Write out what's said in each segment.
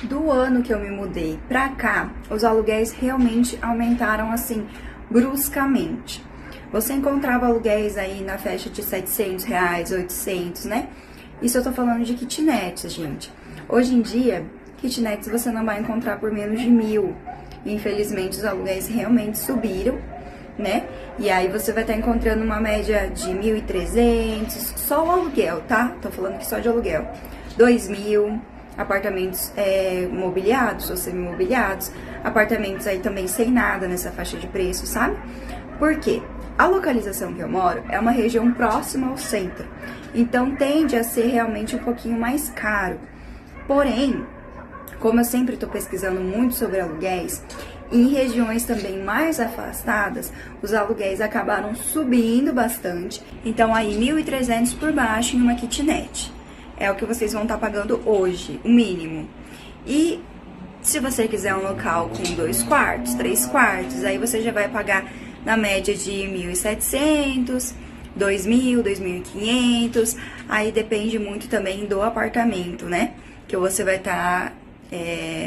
Do ano que eu me mudei pra cá, os aluguéis realmente aumentaram assim, bruscamente. Você encontrava aluguéis aí na faixa de R$700, 800, né? Isso eu tô falando de kitnets, gente. Hoje em dia, kitnets você não vai encontrar por menos de 1.000. Infelizmente, os aluguéis realmente subiram, né? E aí você vai estar encontrando uma média de 1.300, só o aluguel, tá? Tô falando aqui só de aluguel. 2.000, apartamentos mobiliados ou semi-mobiliados, apartamentos aí também sem nada nessa faixa de preço, sabe? Por quê? A localização que eu moro é uma região próxima ao centro, então tende a ser realmente um pouquinho mais caro. Porém, como eu sempre estou pesquisando muito sobre aluguéis, em regiões também mais afastadas, os aluguéis acabaram subindo bastante. Então aí 1.300 por baixo em uma kitnet. É o que vocês vão estar pagando hoje, o mínimo. E se você quiser um local com 2 quartos, 3 quartos, aí você já vai pagar na média de 1.700, 2.000, 2.500. Aí depende muito também do apartamento, né? Que você vai estar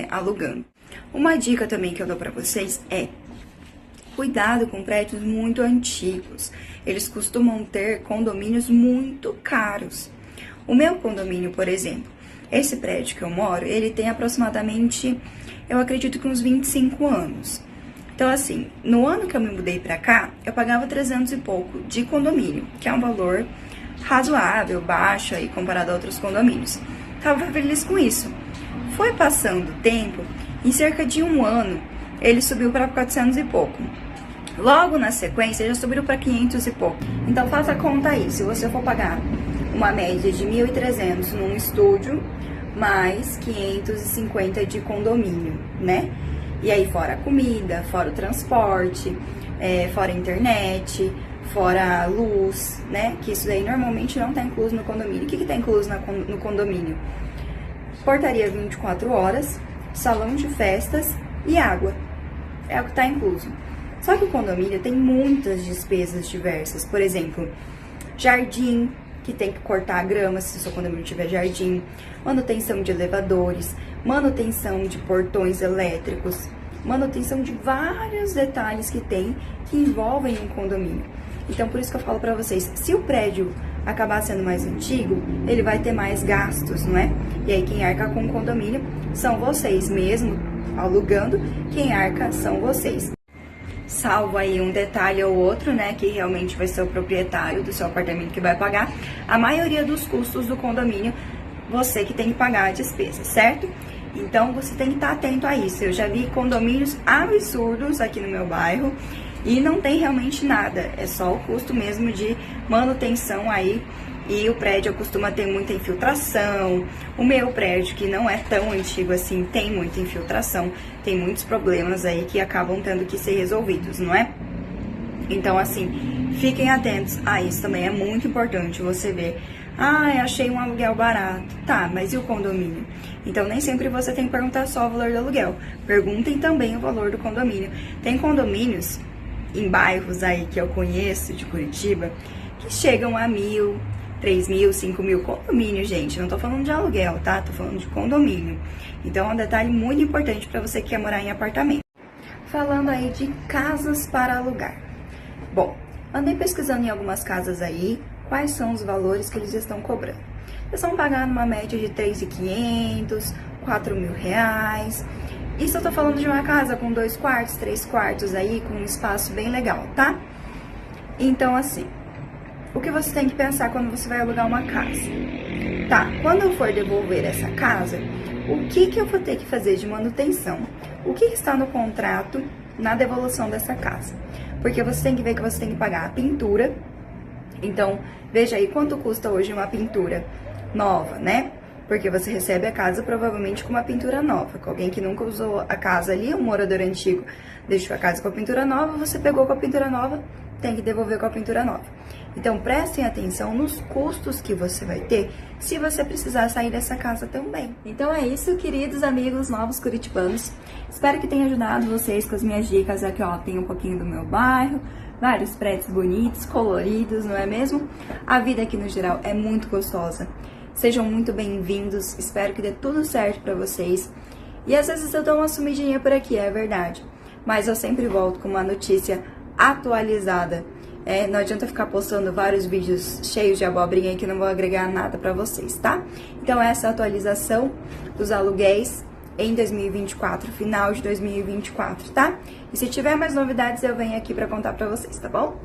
alugando. Uma dica também que eu dou pra vocês é: cuidado com prédios muito antigos. Eles costumam ter condomínios muito caros. O meu condomínio, por exemplo, esse prédio que eu moro, ele tem aproximadamente, eu acredito que uns 25 anos. Então, assim, no ano que eu me mudei pra cá, eu pagava 300 e pouco de condomínio, que é um valor razoável, baixo aí, comparado a outros condomínios. Tava feliz com isso. Foi passando o tempo, em cerca de um ano, ele subiu para 400 e pouco. Logo na sequência, já subiu para 500 e pouco. Então, faça a conta aí. Se você for pagar uma média de 1.300 num estúdio, mais 550 de condomínio, né? E aí, fora a comida, fora o transporte, fora a internet, fora a luz, né? Que isso daí normalmente não tá incluso no condomínio. O que tá incluso no condomínio? Portaria 24 horas, salão de festas e água. É o que tá incluso. Só que o condomínio tem muitas despesas diversas. Por exemplo, jardim, que tem que cortar a grama se o seu condomínio tiver jardim, manutenção de elevadores, manutenção de portões elétricos, manutenção de vários detalhes que tem que envolvem um condomínio. Então, por isso que eu falo pra vocês, se o prédio acabar sendo mais antigo, ele vai ter mais gastos, não é? E aí quem arca com o condomínio são vocês, mesmo alugando, quem arca são vocês. Salvo aí um detalhe ou outro, né, que realmente vai ser o proprietário do seu apartamento que vai pagar, a maioria dos custos do condomínio, você que tem que pagar a despesa, certo? Então, você tem que estar atento a isso. Eu já vi condomínios absurdos aqui no meu bairro e não tem realmente nada, é só o custo mesmo de manutenção aí. E o prédio costuma ter muita infiltração. O meu prédio, que não é tão antigo assim, tem muita infiltração. Tem muitos problemas aí que acabam tendo que ser resolvidos, não é? Então, assim, fiquem atentos a isso também. É muito importante você ver. Ah, eu achei um aluguel barato. Tá, mas e o condomínio? Então, nem sempre você tem que perguntar só o valor do aluguel. Perguntem também o valor do condomínio. Tem condomínios em bairros aí que eu conheço de Curitiba que chegam a 1.000, 3.000, 5.000, condomínio, gente. Não tô falando de aluguel, tá? Tô falando de condomínio. Então, é um detalhe muito importante para você que quer morar em apartamento. Falando aí de casas para alugar. Bom, andei pesquisando em algumas casas aí, quais são os valores que eles estão cobrando. Eles estão pagando uma média de 3.500, 4.000 reais. Isso eu tô falando de uma casa com 2 quartos, 3 quartos aí, com um espaço bem legal, tá? Então, assim, o que você tem que pensar quando você vai alugar uma casa? Tá, quando eu for devolver essa casa, o que eu vou ter que fazer de manutenção? O que está no contrato na devolução dessa casa? Porque você tem que ver que você tem que pagar a pintura. Então, veja aí quanto custa hoje uma pintura nova, né? Porque você recebe a casa provavelmente com uma pintura nova. Com alguém que nunca usou a casa ali, um morador antigo deixou a casa com a pintura nova, você pegou com a pintura nova, tem que devolver com a pintura nova. Então, prestem atenção nos custos que você vai ter se você precisar sair dessa casa também. Então é isso, queridos amigos novos curitibanos. Espero que tenha ajudado vocês com as minhas dicas. Aqui, ó, tem um pouquinho do meu bairro, vários prédios bonitos, coloridos, não é mesmo? A vida aqui no geral é muito gostosa. Sejam muito bem-vindos, espero que dê tudo certo pra vocês. E às vezes eu dou uma sumidinha por aqui, é verdade. Mas eu sempre volto com uma notícia atualizada. Não adianta ficar postando vários vídeos cheios de abobrinha que não vão agregar nada pra vocês, tá? Então essa é a atualização dos aluguéis em 2024, final de 2024, tá? E se tiver mais novidades eu venho aqui pra contar pra vocês, tá bom?